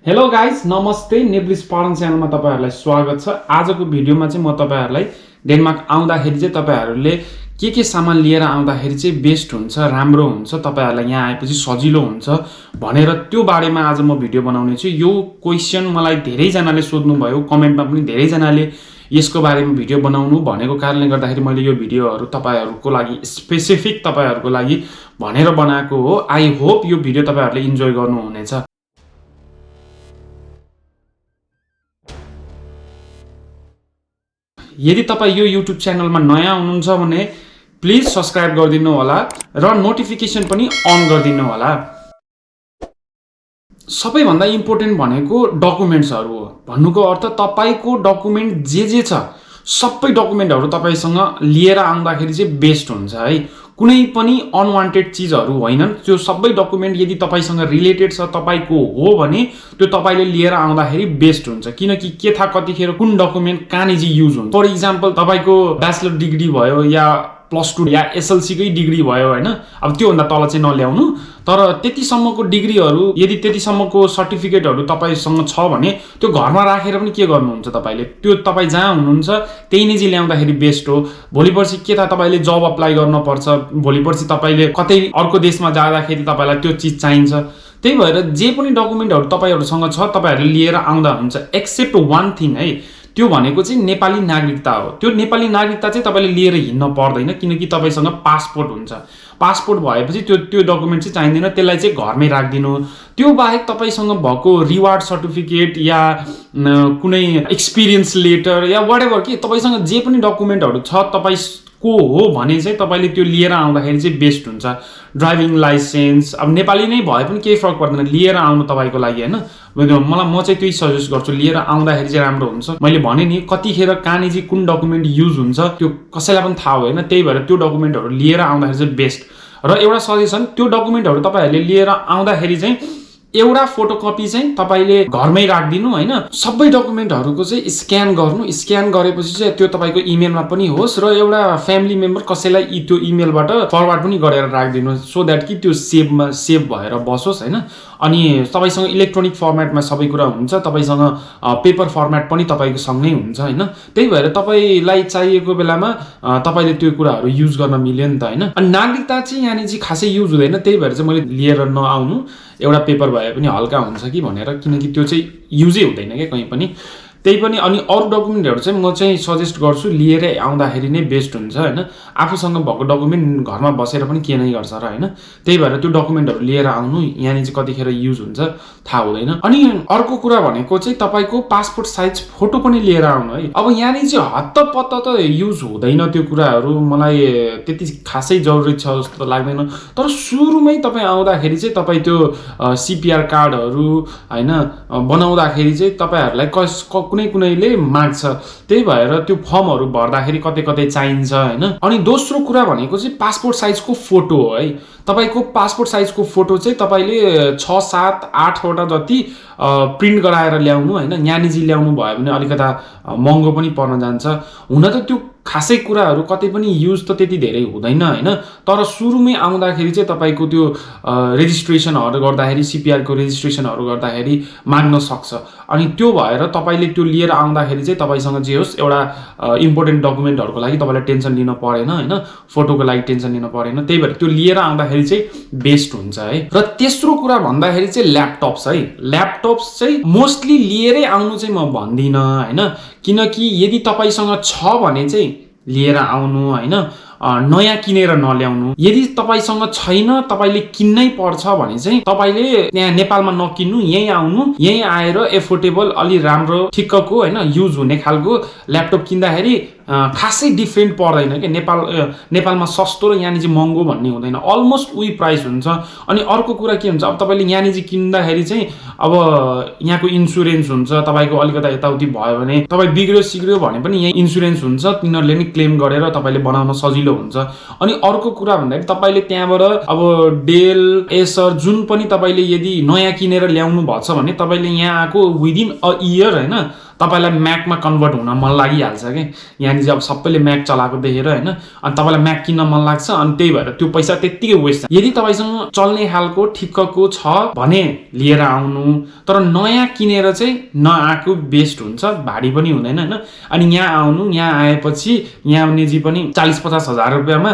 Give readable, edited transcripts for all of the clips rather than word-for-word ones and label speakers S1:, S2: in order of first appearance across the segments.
S1: Hello guys नमस्ते नेप्लिस पढन च्यानलमा तपाईहरुलाई स्वागत छ। आजको भिडियोमा चाहिँ म तपाईहरुलाई डेनमार्क आउँदाखेरि चाहिँ तपाईहरुले के सामान लिएर आउँदाखेरि चाहिँ बेस्ट हुन्छ, राम्रो हुन्छ, तपाईहरुलाई यहाँ आएपछि सजिलो हुन्छ भनेर त्यो बारेमा आज म भिडियो बनाउने छु। यो क्वेशन मलाई धेरै जनाले सोध्नु भयो, कमेन्टमा पनि धेरै जनाले यसको बारेमा भिडियो बनाउनु भनेको कारणले गर्दाखेरि मैले यो भिडियोहरु तपाईहरुको लागि स्पेसिफिक तपाईहरुको लागि भनेर बनाएको हो। आई होप यो भिडियो तपाईहरुले इन्जोय गर्नुहुनेछ। यदि तपाई यो YouTube च्यानलमा नयाँ हुनुहुन्छ भने प्लिज सब्स्क्राइब गरिदिनु होला र नोटिफिकेसन पनि अन गरिदिनु होला। सबैभन्दा इम्पोर्टेन्ट भनेको डकुमेन्ट्सहरु हो। भन्नुको अर्थ तपाईको डकुमेन्ट जे छ सबै डकुमेन्टहरु तपाईसँग लिएर आउँदाखेरि चाहिँ बेस्ट हुन्छ है। कुनै पनि अनवान्टेड चीजहरु होइनन्। त्यो सबै डकुमेन्ट यदि तपाईसँग रिलेटेड छ, तपाईको हो भने त्यो तपाईले लिएर आउँदाखेरि बेस्ट हुन्छ। किनकि के थाहा कतिखेर कुन डकुमेन्ट कहाँनिर युज हुन्छ। फर एक्जाम्पल तपाईको ब्याचलर डिग्री भयो या +2 या एसएलसी कै डिग्री भयो हैन, अब त्यो भन्दा तल चाहिँ नल्याउनु। तर त्यतिसम्मको डिग्रीहरु यदि त्यतिसम्मको सर्टिफिकेटहरु तपाईसँग छ भने त्यो घरमा राखेर पनि के गर्नुहुन्छ तपाईले, त्यो तपाई जहाँ हुनुहुन्छ त्यही निजी ल्याउँदाखेरि बेस्ट हो। भोलिपर्सि के थाहा तपाईले जब अप्लाई गर्न पर्छ, भोलिपर्सि तपाईले कतै अर्को देशमा जाँदाखेरि तपाईलाई त्यो चीज चाहिन्छ। त्यही भएर जे पनि डकुमेन्टहरु तपाईहरुसँग छ तपाईहरुले लिएर आउँदा हुन्छ। एक्सेप्ट वान थिङ है, त्यो भनेको चाहिँ नेपाली नागरिकता हो। त्यो नेपाली नागरिकता चाहिँ तपाईले लिएर हिँड्न पर्दैन किनकि तपाईसँग पासपोर्ट हुन्छ। पासपोर्ट भएपछि त्यो डकुमेन्ट चाहिँ चाहिँदैन, त्यसलाई चाहिँ घरमै राख्दिनु। त्यो बाहेक तपाईसँग भएको रिवार्ड सर्टिफिकेट या कुनै एक्सपिरियन्स लेटर या व्हाटएभर के तपाईसँग जे पनि डकुमेन्टहरु छ तपाईको हो भने चाहिँ तपाईले त्यो लिएर आउँदाखेरि चाहिँ बेस्ट हुन्छ। ड्राइभिङ लाइसेन्स अब नेपाली नै भए पनि केही फरक पर्दैन, लिएर आउनु तपाईको लागि हैन। म चाहिँ त्यही सजेस्ट गर्छु, लिएर आउँदाखेरि चाहिँ राम्रो हुन्छ। मैले भने नि कतिखेर कहाँनिर कुन डकुमेन्ट युज हुन्छ त्यो कसैलाई पनि थाहा होइन। त्यही भएर त्यो डकुमेन्टहरु लिएर आउँदाखेरि चाहिँ बेस्ट। र एउटा सजेसन, त्यो डकुमेन्टहरु तपाईहरुले लिएर आउँदाखेरि चाहिँ एउटा फोटोकपी चाहिँ तपाईले घरमै राख्दिनु हैन। सबै डकुमेन्टहरुको चाहिँ स्क्यान गर्नु। स्क्यान गरेपछि चाहिँ त्यो तपाईको इमेलमा पनि होस् र एउटा फ्यामिली मेम्बर कसैलाई त्यो इमेलबाट फरवर्ड पनि गरेर राख्दिनु सो दैट कि त्यो सेभ भएर बसोस् हैन। अनि तपाईसँग इलेक्ट्रोनिक फर्मेटमा सबै कुरा हुन्छ, तपाईसँग पेपर फर्मेट पनि तपाईको सँगै हुन्छ हैन। त्यही भएर तपाईलाई चाहिएको बेलामा तपाईले त्यो कुराहरु युज गर्न मिल्यो नि त हैन। अनि नागरिकता चाहिँ यहाँ चाहिँ खासै युज हुँदैन, त्यही भएर चाहिँ मैले लिएर नआउनु, एउटा पेपर भए पनि हल्का हुन्छ कि भनेर, किनकि त्यो चाहिँ युजै हुँदैन के कहीं पनि। त्यही पनि अनि अरु डकुमेन्टहरु चाहिँ म चाहिँ सजेस्ट गर्छु लिएर आउँदाखेरि नै बेस्ट हुन्छ हैन। आफूसँग भएको डकुमेन्ट घरमा बसेर पनि के नै गर्छ र हैन। त्यही भएर त्यो डकुमेन्टहरु लिएर आउनु, यहाँ चाहिँ कतिखेर युज हुन्छ थाहा हुँदैन। अनि अर्को कुरा भनेको चाहिँ तपाईको पासपोर्ट साइज फोटो पनि लिएर आउनु है। अब यहाँ चाहिँ हत्तपत्त त युज हुँदैन त्यो कुराहरु, मलाई त्यति खासै जरुरी छ जस्तो लाग्दैन। तर सुरुमै तपाई आउँदाखेरि चाहिँ तपाई त्यो सीपीआर कार्डहरु हैन बनाउँदाखेरि चाहिँ तपाईहरुलाई कुनैले माग्छ। त्यही भएर त्यो फर्महरु भर्दाखेरि कतै चाहिन्छ हैन। अनि दोस्रो कुरा भनेको चाहिँ पासपोर्ट साइजको फोटो हो है। तपाईको पासपोर्ट साइजको फोटो चाहिँ तपाईले 6, 7, 8 वटा जति प्रिन्ट गराएर ल्याउनु हैन। यहाँ ल्याउनु भयो भने अलिकता महँगो पनि पर्न जान्छ। हुन त त्यो खासै कुराहरु कतै पनि युज त त्यति धेरै हुँदैन हैन। तर सुरुमै आउँदाखेरि चाहिँ तपाईको त्यो रेजिस्ट्रेसनहरु गर्दाखेरि, सीपीआर को रेजिस्ट्रेसनहरु गर्दाखेरि माग्न सक्छ। अनि त्यो भएर तपाईले त्यो लिएर आउँदाखेरि चाहिँ तपाईसँग जे होस् एउटा इम्पोर्टेन्ट डकुमेन्टहरुको लागि तपाईलाई टेन्सन लिन परेन हैन, फोटोको लागि टेन्सन लिन परेन। त्यही भएर त्यो लिएर आउँदाखेरि चाहिँ बेस्ट हुन्छ है। र तेस्रो कुरा भन्दाखेरि चाहिँ ल्यापटप्स है। ल्यापटप्स चाहिँ मोस्टली लिएरै आउनु चाहिँ म भन्दिन हैन। किनकि यदि तपाईसँग छ भने चाहिँ लिएर आउनु हैन, नयाँ किनेर नल्याउनु। यदि तपाईसँग छैन तपाईले किन्नै पर्छ भने चाहिँ तपाईले त्यहाँ नेपालमा नकिन्नु, यही आउनु, यही आएर एफोर्डेबल अलि राम्रो ठिक्कको हैन युज हुने खालको ल्यापटप किन्दाखेरि खासै डिफरेन्ट पर्दैन के। नेपालमा सस्तो र यहाँ चाहिँ महँगो भन्ने हुँदैन, अलमोस्ट उही प्राइस हुन्छ। अनि अर्को कुरा के हुन्छ, अब तपाईले यहाँ चाहिँ किन्दाखेरि चाहिँ अब यहाँको इन्स्योरेन्स हुन्छ, तपाईको अलिकता यताउति भयो भने तपाई बिग्रियो सिग्रियो भने पनि यहाँ इन्स्योरेन्स हुन्छ, तिनीहरुले नि क्लेम गरेर तपाईले बनाउन सजिलो सजिलो हुन्छ। अनि अर्को कुरा भन्दाखेरि तपाईले त्यहाँबाट अब डेल एसर जुन पनि तपाईले यदि नयाँ किनेर ल्याउनु भछ भने तपाईले यहाँ आएको विदिन अ इयर हैन तपाईलाई म्याकमा कन्भर्ट हुन मन लागिहाल्छ के। यहाँनिर चाहिँ अब सबैले म्याक चलाएको देखेर हैन अनि तपाईलाई म्याक किन्न मन लाग्छ अनि त्यही भएर त्यो पैसा त्यतिकै वेस्ट। यदि तपाईसँग चल्ने खालको ठिक्कको छ भने लिएर आउनु, तर नयाँ किनेर चाहिँ नआएको बेस्ट हुन्छ, भाडी पनि हुँदैन हैन। अनि यहाँ आउनु, यहाँ आएपछि यहाँ आउनेजी पनि 40-50 हजार रुपैयाँमा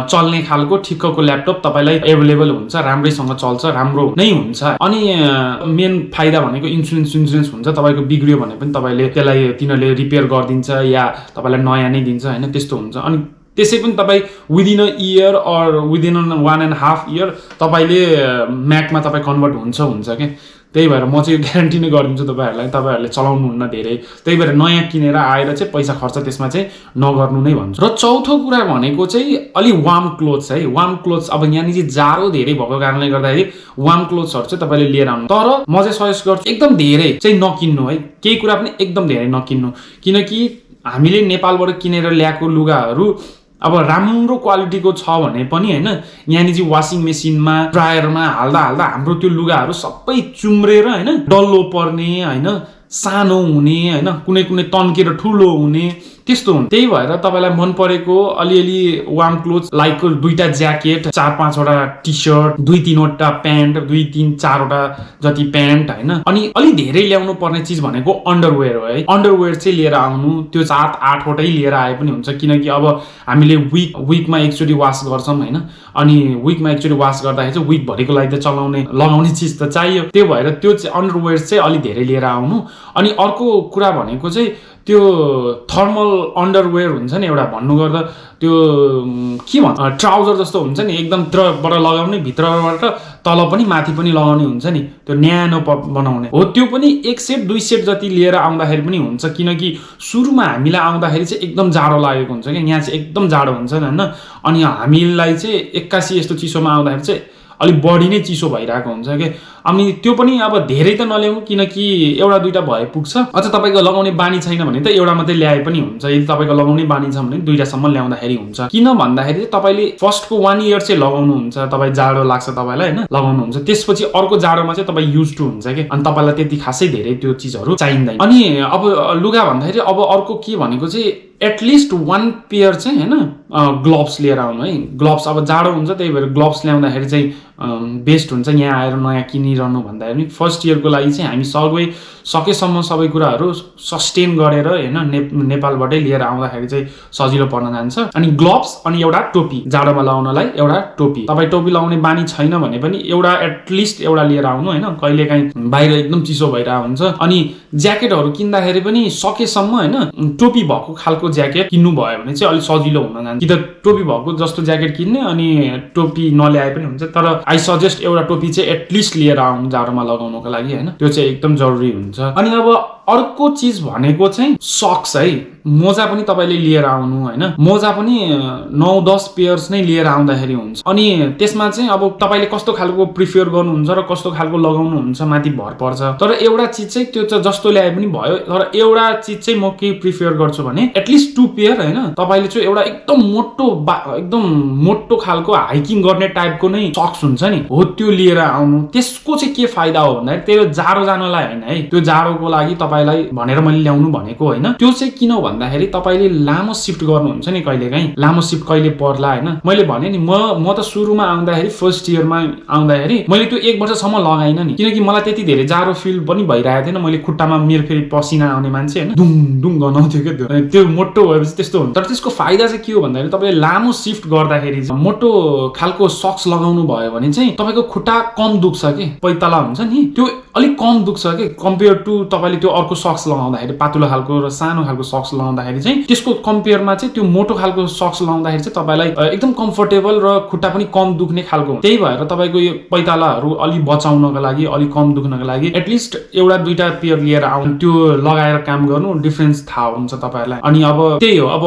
S1: चल्ने खालको ठिक्कको ल्यापटप तपाईलाई एभेलेबल हुन्छ, राम्रैसँग चल्छ, राम्रो नै हुन्छ। अनि मेन फाइदा भनेको इन्स्योरेन्स हुन्छ, तपाईको बिग्रियो भने पनि तपाईले त्यसलाई तिनीहरूले रिपेयर गरिदिन्छ या तपाईलाई नयाँ नै दिन्छ हैन, त्यस्तो हुन्छ। अनि त्यसै पनि तपाईँ within a year or within 1.5 year तपाईँले म्याकमा तपाईँ कन्भर्ट हुन्छ के। त्यही भएर म चाहिँ ग्यारेन्टी नै गरिदिन्छु तपाईँहरूले चलाउनुहुन्न धेरै, त्यही भएर नयाँ किनेर आएर चाहिँ पैसा खर्च त्यसमा चाहिँ नगर्नु नै भन्छु। र चौथो कुरा भनेको चाहिँ अलि वार्म क्लोथ्स है। वार्म क्लोथ्स अब यहाँनिर जाडो धेरै भएको कारणले गर्दाखेरि वार्म क्लोथ्सहरू चाहिँ तपाईँले लिएर आउनु, तर म चाहिँ सजेस्ट गर्छु एकदम धेरै चाहिँ नकिन्नु है, केही कुरा पनि एकदम धेरै नकिन्नु। किनकि हामीले नेपालबाट किनेर ल्याएको लुगाहरू अब राम्रो क्वालिटीको छ भने पनि हैन यहाँनिर चाहिँ वासिङ मेसिनमा ड्रायरमा हाल्दा हाम्रो त्यो लुगाहरू सबै चुम्रेर हैन डल्लो पर्ने हैन, सानो हुने हैन, कुनै तन्केर ठुलो हुने त्यस्तो हुन्छ। त्यही भएर तपाईलाई मन परेको अलिअलि वार्म क्लोथ्स लाइक 2टा ज्याकेट, 4-5 वटा टी शर्ट, 2-3 वटा प्यान्ट, 2-3-4 वटा जति प्यान्ट हैन। अनि अलि धेरै ल्याउनु पर्ने चीज भनेको अन्डरवेयर हो है। अन्डरवेयर चाहिँ लिएर आउनु, त्यो 7-8 वटै लिएर आए पनि हुन्छ, किनकि अब हामीले विकमा एकचोटि वास गर्छौं हैन। अनि विकमा एकचोटि वास गर्दाखेरि चाहिँ विक भरिको लागि त लगाउने चीज त चाहियो, त्यही भएर त्यो चाहिँ अन्डरवेयर चाहिँ अलि धेरै लिएर आउनु। अनि अर्को कुरा भनेको चाहिँ त्यो थर्मल अन्डरवेयर हुन्छ नि एउटा, भन्नु गर्दा त्यो के भन्छ ट्राउजर जस्तो हुन्छ नि, एकदम भित्रबाट लगाउने, भित्रबाट तल पनि माथि पनि लगाउने हुन्छ नि, त्यो न्यानो बनाउने हो। त्यो पनि 1 सेट 2 सेट जति लिएर आउँदाखेरि पनि हुन्छ, किनकि सुरुमा हामीलाई आउँदाखेरि चाहिँ एकदम जाडो लागेको हुन्छ क्या, यहाँ चाहिँ एकदम जाडो हुन्छ हैन। अनि हामीलाई चाहिँ 81 यस्तो चिसोमा आउँदाखेरि चाहिँ अलिक बढी नै चिसो भइरहेको हुन्छ के। अनि त्यो पनि अब धेरै त नल्याउनु, किनकि एउटा 2टा भए पुग्छ। अझ तपाईको लगाउने बानी छैन भने त एउटा मात्रै ल्याए पनि हुन्छ, यदि तपाईको लगाउने बानी छ भने 2टासम्म ल्याउँदाखेरि हुन्छ। किन भन्दाखेरि तपाईले फर्स्टको 1 इयर चाहिँ लगाउनुहुन्छ, तपाईँ जाडो लाग्छ तपाईँलाई हैन, लगाउनुहुन्छ, त्यसपछि अर्को जाडोमा चाहिँ तपाईँ युज टु हुन्छ के, अनि तपाईलाई त्यति खासै धेरै त्यो चीजहरू चाहिँदैन। अनि अब लुगा भन्दाखेरि अब अर्को के भनेको चाहिँ एटलिस्ट 1 पेयर चाहिँ हैन ग्लोभ्स लिएर आउनु है। ग्लोभ्स अब जाडो हुन्छ, त्यही भएर ग्लोभ्स ल्याउँदाखेरि चाहिँ बेस्ट हुन्छ। यहाँ आएर नयाँ किनिरहनु भन्दाखेरि फर्स्ट इयरको लागि चाहिँ हामी सकेसम्म सबै कुराहरू सस्टेन गरेर हैन नेपालबाटै लिएर आउँदाखेरि चाहिँ सजिलो पर्न जान्छ। अनि ग्लोभ्स अनि एउटा टोपी, जाडोमा लगाउनलाई एउटा टोपी। तपाईँ टोपी लगाउने बानी छैन भने पनि एउटा एटलिस्ट एउटा लिएर आउनु हैन, कहिलेकाहीँ बाहिर एकदम चिसो भइरहेको हुन्छ। अनि ज्याकेटहरू किन्दाखेरि पनि सकेसम्म हैन टोपी भएको खालको ज्याकेट किन्नु भयो भने चाहिँ अलिक सजिलो हुन जान्छ। कि त टोपी भएको जस्तो ज्याकेट किन्ने अनि टोपी नल्याए पनि हुन्छ, तर आई सजेस्ट एउटा टोपी चाहिँ एटलिस्ट लिएर आउनु जाडोमा लगाउनको लागि हैन, त्यो चाहिँ एकदम जरुरी हुन्छ। अनि अब अर्को चीज भनेको चाहिँ सक्स है। मोजा पनि तपाईले लिएर आउनु हैन, मोजा पनि 9-10 पेयर्स नै लिएर आउँदाखेरि हुन्छ। अनि त्यसमा चाहिँ अब तपाईले कस्तो खालको प्रिफर गर्नुहुन्छ र कस्तो खालको लगाउनुहुन्छ माथि भर पर्छ, तर एउटा चीज चाहिँ त्यो चाहिँ जस्तो ल्याए पनि भयो। तर एउटा चीज चाहिँ म के प्रिफर गर्छु भने एटलिस्ट 2 पेयर हैन, तपाईले चाहिँ एउटा एकदम मोटो खालको हाइकिङ गर्ने टाइपको नै सक्स हुन्छ नि हो, त्यो लिएर आउनु। त्यसको चाहिँ के फाइदा हो भन्दाखेरि त्यो जाडो जानलाई हैन है, त्यो जाडोको लागि तपाईलाई भनेर मैले ल्याउनु भनेको हैन। त्यो चाहिँ किन भन्दाखेरि तपाईले लामो शिफ्ट गर्नुहुन्छ नि, कहिलेकाहीँ लामो शिफ्ट कहिले पर्ला हैन। मैले भने नि म त सुरुमा आउँदाखेरि फर्स्ट इयरमा आउँदाखेरि मैले त्यो 1 वर्षसम्म लगाइन नि, किनकि मलाई त्यति धेरै जाडो फिल पनि भइरहेको थिएन। मैले खुट्टामा मेरो फेरि पसिना आउने मान्छे हैन, दुङ गनाउँथ्यो के, त्यो मोटो भएपछि त्यस्तो हुन्छ। तर त्यसको फाइदा चाहिँ के हो भन्दाखेरि तपाईले लामो शिफ्ट गर्दाखेरि मोटो खालको सक्स लगाउनु भयो भने चाहिँ तपाईको खुट्टा कम दुख्छ के, पैताला हुन्छ नि त्यो अलिक कम दुख्छ के, कम्पेयर टु तपाईले त्यो अर्को सक्स लगाउँदाखेरि पातलो खालको र सानो खालको सक्स लगाउँदाखेरि चाहिँ त्यसको कम्पेयरमा चाहिँ त्यो मोटो खालको सक्स लगाउँदाखेरि चाहिँ तपाईलाई एकदम कम्फर्टेबल र खुट्टा पनि कम दुख्ने खालको। त्यही भएर तपाईको यो पैतालाहरू अलि बचाउनको लागि, अलि कम दुख्नको लागि एटलिस्ट एउटा 2टा पेयर लिएर आउनु, त्यो लगाएर काम गर्नु, डिफरेन्स थाहा हुन्छ तपाईलाई। अनि अब त्यही हो, अब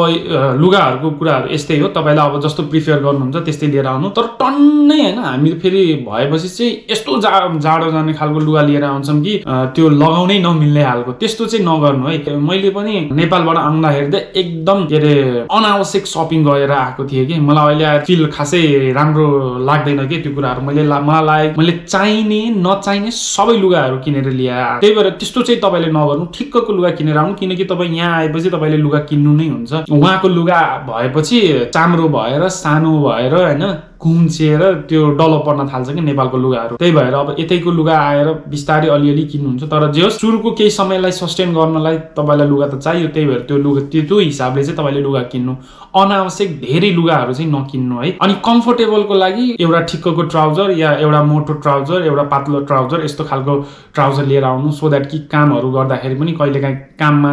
S1: लुगाहरूको कुराहरू यस्तै हो, तपाईलाई अब जस्तो प्रिफर गर्नुहुन्छ त्यस्तै लिएर आउनु। तर टन्नै हैन हामी फेरि भएपछि चाहिँ यस्तो जाडो जाने खालको लुगा लिएर लिएर आउँछौँ कि त्यो लगाउनै नमिल्ने हालको, त्यस्तो चाहिँ नगर्नु है। मैले पनि नेपालबाट आउँदाखेरि त एकदम के अरे अनावश्यक सपिङ गरेर आएको थिएँ कि मलाई अहिले फिल खासै राम्रो लाग्दैन कि त्यो कुराहरू। मलाई चाहिने नचाहिने सबै लुगाहरू किनेर ल्याएर, त्यही भएर त्यस्तो चाहिँ तपाईँले नगर्नु, ठिक्कको लुगा किनेर आउनु। किनकि तपाईँ यहाँ आएपछि तपाईँले लुगा किन्नु नै हुन्छ। उहाँको लुगा भएपछि चाम्रो भएर सानो भएर होइन कुम्चिएर त्यो डलो पर्न थाल्छ कि नेपालको लुगाहरू। त्यही भएर अब यतैको लुगा आएर बिस्तारै अलिअलि किन्नुहुन्छ। तर जे होस् सुरुको केही समयलाई सस्टेन गर्नलाई तपाईँलाई लुगा त चाहियो। त्यही भएर त्यो लुगा त्यो हिसाबले चाहिँ तपाईँले लुगा किन्नु, अनावश्यक धेरै लुगाहरू चाहिँ नकिन्नु है। अनि कम्फोर्टेबलको लागि एउटा ठिक्कको ट्राउजर या एउटा मोटो ट्राउजर, एउटा पातलो ट्राउजर, यस्तो खालको ट्राउजर लिएर आउनु, सो द्याट कि कामहरू गर्दाखेरि पनि कहिलेकाहीँ काममा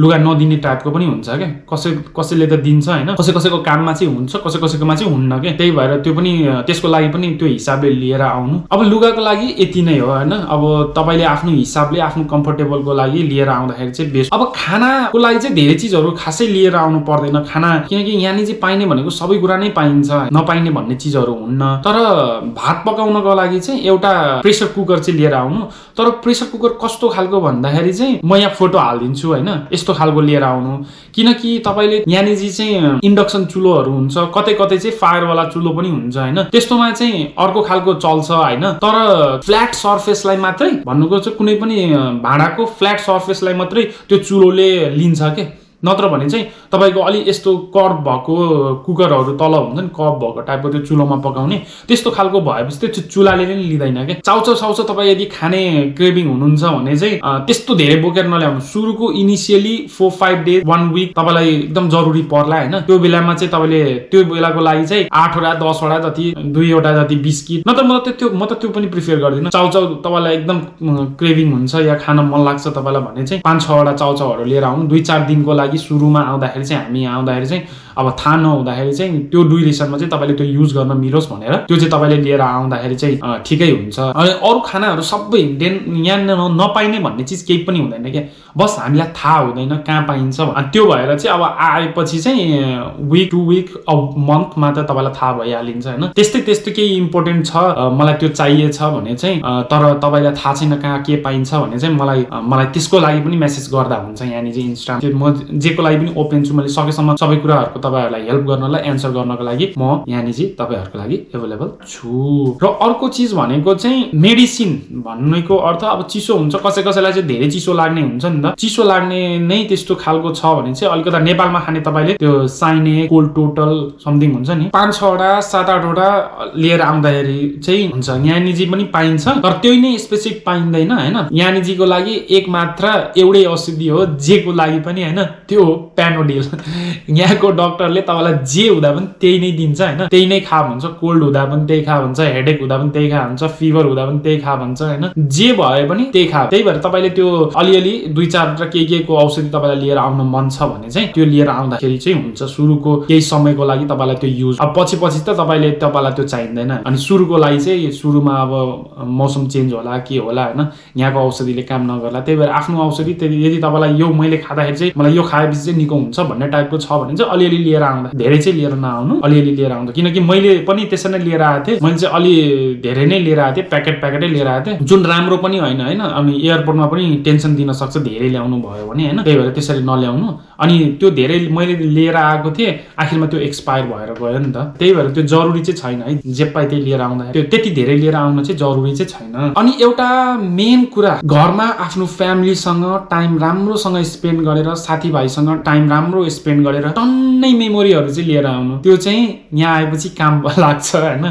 S1: लुगा नदिने टाइपको पनि हुन्छ क्या। कसैले त दिन्छ होइन, कसैको काममा चाहिँ हुन्छ, कसैकोमा चाहिँ हुन्न क्या। त्यही भएर त्यो पनि त्यसको लागि पनि त्यो हिसाबले लिएर आउनु। अब लुगाको लागि यति नै हो होइन। अब तपाईँले आफ्नो हिसाबले आफ्नो कम्फोर्टेबलको लागि लिएर आउँदाखेरि चाहिँ बेस्ट। अब खानाको लागि चाहिँ धेरै चिजहरू खासै लिएर आउनु पर्दैन खाना, किनकि यहाँनिर चाहिँ पाइने भनेको सबै कुरा नै पाइन्छ, नपाइने भन्ने चिजहरू हुन्न। तर भात पकाउनको लागि चाहिँ एउटा प्रेसर कुकर चाहिँ लिएर आउनु। तर प्रेसर कुकर कस्तो खालको भन्दाखेरि चाहिँ म यहाँ फोटो हालिदिन्छु होइन, यस्तो खालको लिएर आउनु। किनकि तपाईँले यहाँनिर चाहिँ इन्डक्सन चुलोहरू हुन्छ, कतै कतै चाहिँ फायरवाला चुलो पनि हुन्छ होइन, त्यस्तोमा चाहिँ अर्को खालको चल्छ होइन। तर फ्ल्याट सर्फेसलाई मात्रै भन्नुको चाहिँ कुनै पनि भाँडाको फ्ल्याट सर्फेसलाई मात्रै त्यो चुलोले लिन्छ के, नत्र भने चाहिँ तपाईँको अलि यस्तो कर्भ भएको कुकरहरू तल हुन्छ नि, कर्भ भएको टाइपको त्यो चुलोमा पकाउने, त्यस्तो खालको भएपछि त्यो चुलाले नै लिँदैन क्या। चाउचाउ साउचाउ तपाईँ यदि खाने क्रेभिङ हुनुहुन्छ भने चाहिँ त्यस्तो धेरै बोकेर नल्याउनु। सुरुको इनिसियली 4-5 डेज 1 विक तपाईँलाई एकदम जरुरी पर्ला होइन, त्यो बेलामा चाहिँ तपाईँले त्यो बेलाको लागि चाहिँ 8वटा 10वटा जति 2वटा जति बिस्किट, नत्र म त त्यो पनि प्रिफर गर्दिनँ। चाउचाउ तपाईँलाई एकदम क्रेभिङ हुन्छ या खान मन लाग्छ तपाईँलाई भने चाहिँ 5-6वटा चाउचाउहरू लिएर आउनु। 2-4 दिनको लागि सुरुमा आउँदाखेरि चाहिँ हामी आउँदाखेरि चाहिँ अब थाहा नहुँदाखेरि चाहिँ त्यो ड्युरेसनमा चाहिँ तपाईँले त्यो युज गर्न मिलोस् भनेर त्यो चाहिँ तपाईँले लिएर आउँदाखेरि चाहिँ ठिकै हुन्छ। अनि अरू खानाहरू सबै यहाँ नपाइने भन्ने चिज केही पनि हुँदैन क्या, बस हामीलाई थाहा हुँदैन कहाँ पाइन्छ। त्यो भएर चाहिँ अब आएपछि चाहिँ विक 2 विक मन्थमा त तपाईँलाई थाहा भइहालिन्छ होइन। त्यस्तै केही इम्पोर्टेन्ट छ मलाई त्यो चाहिएछ भने चाहिँ, तर तपाईँलाई थाहा छैन कहाँ के पाइन्छ भने चाहिँ मलाई त्यसको लागि पनि मेसेज गर्दा हुन्छ। यहाँनिर चाहिँ इन्स्टा म जेको लागि पनि ओपन छु, मैले सकेसम्म सबै कुराहरूको तपाईँहरूलाई हेल्प गर्नलाई एन्सर गर्नको लागि म यहाँनिर चाहिँ तपाईँहरूको लागि एभाइलेबल छु। र अर्को चिज भनेको चाहिँ मेडिसिन भन्नेको अर्थ अब चिसो हुन्छ, कसैलाई चाहिँ धेरै चिसो लाग्ने हुन्छ नि त। चिसो लाग्ने नै त्यस्तो खालको छ भने चाहिँ अलिकता नेपालमा खाने तपाईँले त्यो साइने कोल्ड टोटल समथिङ हुन्छ नि, 5-6वटा 7-8वटा लिएर आउँदाखेरि चाहिँ हुन्छ। यहाँनिर पनि पाइन्छ तर त्यही नै स्पेसिफिक पाइँदैन होइन। यहाँनिरको लागि एक मात्र एउटै औषधि हो जेको लागि पनि होइन, त्यो प्यानोडिल। यहाँको डक्टरले तपाईँलाई जे हुँदा पनि त्यही नै दिन्छ होइन, त्यही नै खा भन्छ। कोल्ड हुँदा पनि त्यही खा भन्छ, हेडेक हुँदा पनि त्यही खा भन्छ, फिभर हुँदा पनि त्यही खा भन्छ होइन, जे भए पनि त्यही खा। त्यही भएर तपाईँले त्यो अलिअलि 2-4वटा केहीको औषधि तपाईँलाई लिएर आउन मन छ भने चाहिँ त्यो लिएर आउँदाखेरि चाहिँ हुन्छ। सुरुको केही समयको लागि तपाईँलाई त्यो युज, अब पछि त तपाईँलाई त्यो चाहिँदैन। अनि सुरुको लागि चाहिँ सुरुमा अब मौसम चेन्ज होला के होला होइन, यहाँको औषधिले काम नगर्ला। त्यही भएर आफ्नो औषधि यदि तपाईँलाई यो मैले खाँदाखेरि चाहिँ मलाई यो खाएपछि चाहिँ निको हुन्छ भन्ने टाइपको छ भने चाहिँ अलिअलि लिएर आउँदा, धेरै चाहिँ लिएर नआउनु, अलिअलि लिएर आउँदा। किनकि मैले पनि त्यसरी नै लिएर आएको थिएँ, मैले चाहिँ अलि धेरै नै लिएर आएको थिएँ, प्याकेटै लिएर आएको थिएँ, जुन राम्रो पनि होइन होइन। अनि एयरपोर्टमा पनि टेन्सन दिन सक्छ धेरै ल्याउनु भयो भने होइन, त्यही भएर त्यसरी नल्याउनु। अनि त्यो धेरै मैले लिएर आएको थिएँ, आखिरमा त्यो एक्सपायर भएर गयो नि त। त्यही भएर त्यो जरुरी चाहिँ छैन है, जे पाइ त्यही लिएर आउँदा त्यो त्यति धेरै लिएर आउन चाहिँ जरुरी चाहिँ छैन। अनि एउटा मेन कुरा, घरमा आफ्नो फ्यामिलीसँग टाइम राम्रोसँग स्पेन्ड गरेर, साथीभाइसँग टाइम राम्रो स्पेन्ड गरेर टन्नै मेमोरीहरू चाहिँ लिएर आउनु। त्यो चाहिँ यहाँ आएपछि काम लाग्छ होइन,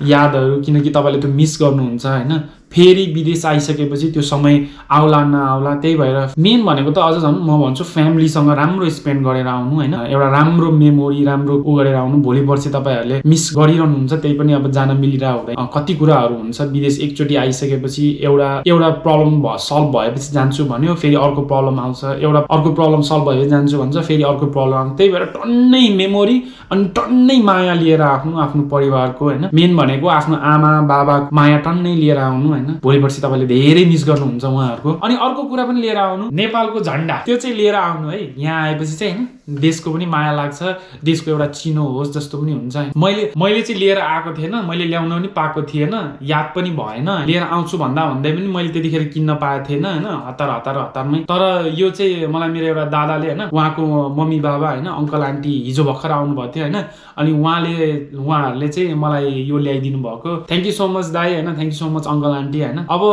S1: यादहरू। किनकि तपाईँले त्यो मिस गर्नुहुन्छ होइन, फेरि विदेश आइसकेपछि त्यो समय आउला नआउला। त्यही भएर मेन भनेको त अझ झन् म भन्छु फ्यामिलीसँग राम्रो स्पेन्ड गरेर आउनु होइन, एउटा राम्रो मेमोरी राम्रो गरेर आउनु। भोलि पर्सि तपाईँहरूले मिस गरिरहनुहुन्छ, त्यही पनि अब जान मिलिरहेको हुँदैन, कति कुराहरू हुन्छ। विदेश एकचोटि आइसकेपछि एउटा प्रब्लम सल्भ भएपछि जान्छु भन्यो, फेरि अर्को प्रब्लम आउँछ, एउटा अर्को प्रब्लम सल्भ भएपछि जान्छु भन्छ, फेरि अर्को प्रब्लम आउँछ। त्यही भएर टन्नै मेमोरी अनि टन्नै माया लिएर आफ्नो परिवारको होइन, मेन भनेको आफ्नो आमा बाबा माया टन्नै लिएर आउनु होइन। हैन भोलि पर्सि तपाईले धेरै मिस गर्नुहुन्छ उहाँहरुको अनि अर्को कुरा पनि लिएर आउनु नेपालको झण्डा त्यो चाहिँ लिएर आउनु है यहाँ आएपछि चाहिँ हैन देशको पनि माया लाग्छ देशको एउटा चिनो होस् जस्तो पनि हुन्छ मैले चाहिँ लिएर आएको थिएन मैले ल्याउन पनि पाएको थिएन याद पनि भएन लिएर आउँछु भन्दा भन्दै पनि मैले त्यतिखेर किन्न पाएको थिएन हैन हतारमै तर यो चाहिँ मलाई मेरो एउटा दादाले हैन उहाँको मम्मी बाबा हैन अंकल आन्टी हिजो भर्खर आउनु भएको थियो हैन अनि उहाँहरुले चाहिँ मलाई यो ल्याइदिनु भएको थ्यांक यू सो मच दाइ हैन thank you so much uncle aunty हैन अब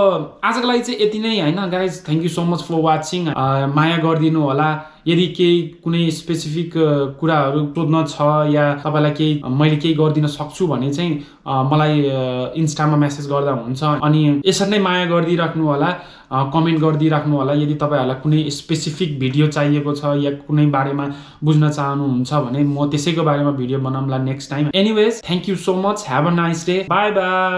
S1: आजको लागि चाहिँ यति नै हैन guys thank you so much for watching माया गरिदिनु होला यदि केही कुनै स्पेसिफिक कुराहरु सोध्न छ या तपाईलाई मैले केही गर्दिन सक्छु भने चाहिँ मलाई इन्स्टामा मेसेज गर्दा हुन्छ अनि यसरी नै माया गरिदिराख्नु होला कमेन्ट गरिदिराख्नु होला यदि तपाईहरुलाई कुनै स्पेसिफिक भिडियो चाहिएको छ या कुनै बारेमा बुझ्न चाहनुहुन्छ भने म त्यसैको बारेमा भिडियो बनाउँला next time anyways thank you so much have a nice day bye by